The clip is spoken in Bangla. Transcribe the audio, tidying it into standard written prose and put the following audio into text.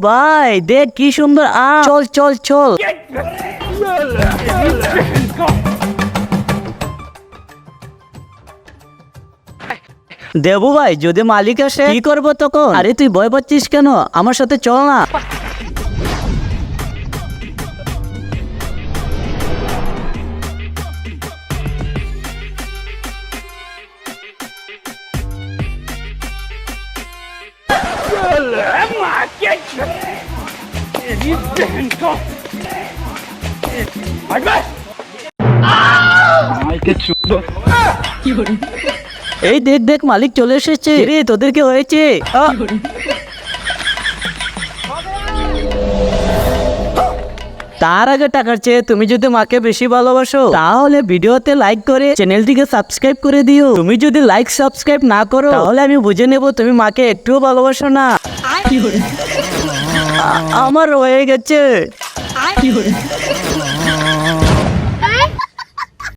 ভাই দেখ কি সুন্দর আম, চল চল চল। দেবু ভাই যদি মালিক আসে কি করবো তখন? আরে তুই ভয় পাচ্ছিস কেন, আমার সাথে চল না। এই দেখ দেখ মালিক চলে এসেছে রে, তোদের কি হয়েছে? তার আগে টাকার চেয়ে তুমি যদি মাকে বেশি ভালোবাসো তাহলে ভিডিওতে লাইক করে চ্যানেলটিকে সাবস্ক্রাইব করে দিও। তুমি যদি লাইক সাবস্ক্রাইব না করো তাহলে আমি বুঝে নেব তুমি মাকে একটুও ভালোবাসো না। আমার হয়ে গেছে।